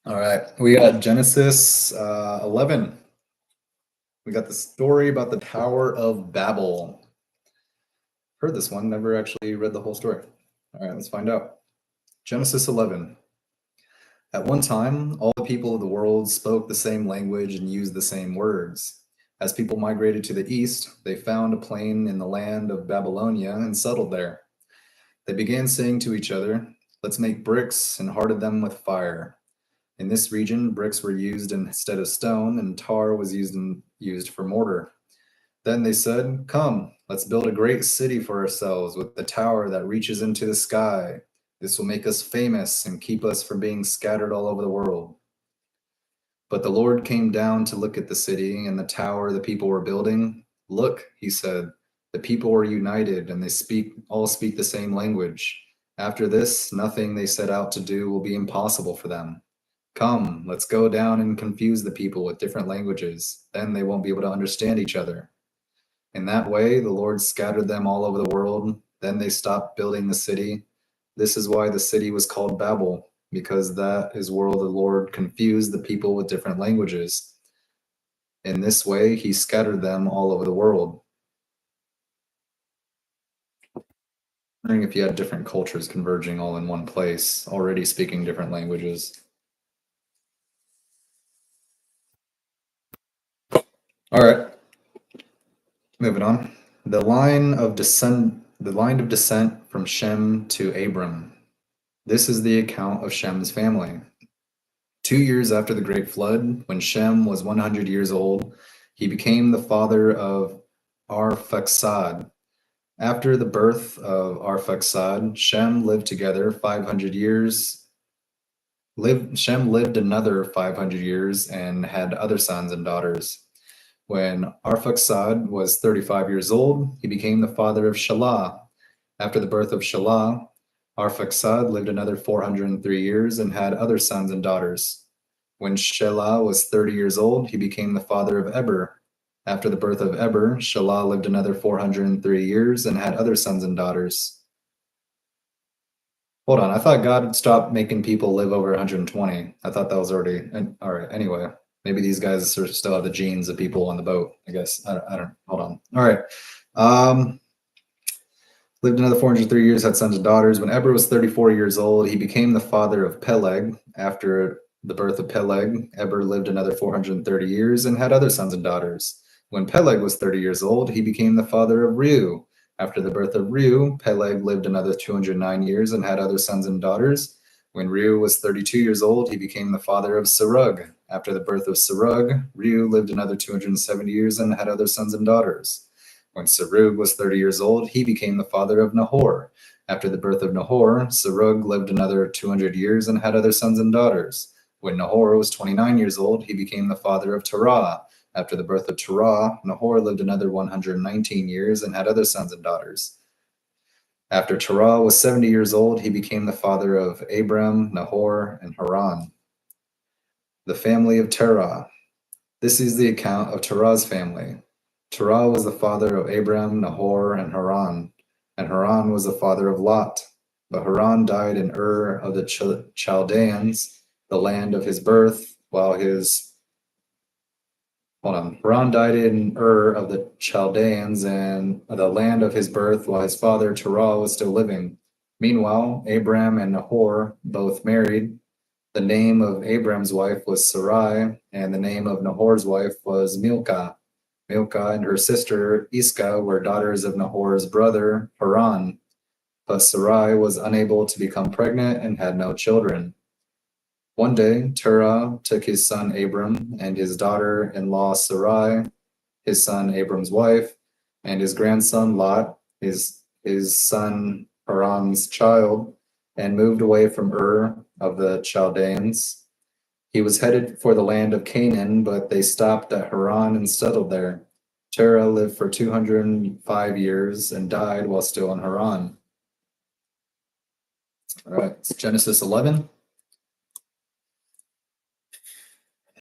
All right, we got Genesis 11. We got the story about the Tower of Babel. Heard this one, never actually read the whole story. All right, let's find out. Genesis 11. At one time, all the people of the world spoke the same language and used the same words. As people migrated to the east, they found a plain in the land of Babylonia and settled there. They began saying to each other, "Let's make bricks and harden them with fire." In this region, bricks were used instead of stone, and tar was used for mortar. Then they said, "Come, let's build a great city for ourselves with a tower that reaches into the sky. This will make us famous and keep us from being scattered all over the world." But the Lord came down to look at the city and the tower the people were building. "Look," he said, "the people are united and they all speak the same language. After this, nothing they set out to do will be impossible for them. Come, let's go down and confuse the people with different languages. Then they won't be able to understand each other." In that way, the Lord scattered them all over the world. Then they stopped building the city. This is why the city was called Babel, because that is where the Lord confused the people with different languages. In this way, he scattered them all over the world. Wondering if you had different cultures converging all in one place, already speaking different languages. All right, moving on. The line of descent from Shem to Abram. This is the account of Shem's family. 2 years after the great flood, when Shem was 100 years old, he became the father of Arphaxad. After the birth of Arphaxad, Shem lived together 500 years. Shem lived another 500 years and had other sons and daughters. When Arphaxad was 35 years old, he became the father of Shelah. After the birth of Shelah, Arphaxad lived another 403 years and had other sons and daughters. When Shelah was 30 years old, he became the father of Eber. After the birth of Eber, Shelah lived another 403 years and had other sons and daughters. Hold on, I thought God stopped making people live over 120. I thought that was already, all right, anyway. Maybe these guys still have the genes of people on the boat, I guess. I don't, hold on. All right. Lived another 403 years, had sons and daughters. When Eber was 34 years old, he became the father of Peleg. After the birth of Peleg, Eber lived another 430 years and had other sons and daughters. When Peleg was 30 years old, he became the father of Reu. After the birth of Reu, Peleg lived another 209 years and had other sons and daughters. When Reu was 32 years old, he became the father of Serug. After the birth of Serug, Reu lived another 270 years and had other sons and daughters. When Serug was 30 years old, he became the father of Nahor. After the birth of Nahor, Serug lived another 200 years and had other sons and daughters. When Nahor was 29 years old, he became the father of Terah. After the birth of Terah, Nahor lived another 119 years and had other sons and daughters. After Terah was 70 years old, he became the father of Abram, Nahor, and Haran. The family of Terah. This is the account of Terah's family. Terah was the father of Abram, Nahor, and Haran was the father of Lot. But Haran died in Ur of the Chaldeans, the land of his birth, Haran died in Ur of the Chaldeans and the land of his birth while his father Terah was still living. Meanwhile, Abram and Nahor both married. The name of Abram's wife was Sarai, and the name of Nahor's wife was Milcah. Milcah and her sister Iscah were daughters of Nahor's brother Haran, but Sarai was unable to become pregnant and had no children. One day, Terah took his son Abram and his daughter-in-law Sarai, his son Abram's wife, and his grandson Lot, his son Haran's child, and moved away from Ur of the Chaldeans. He was headed for the land of Canaan, but they stopped at Haran and settled there. Terah lived for 205 years and died while still in Haran. All right, it's Genesis 11.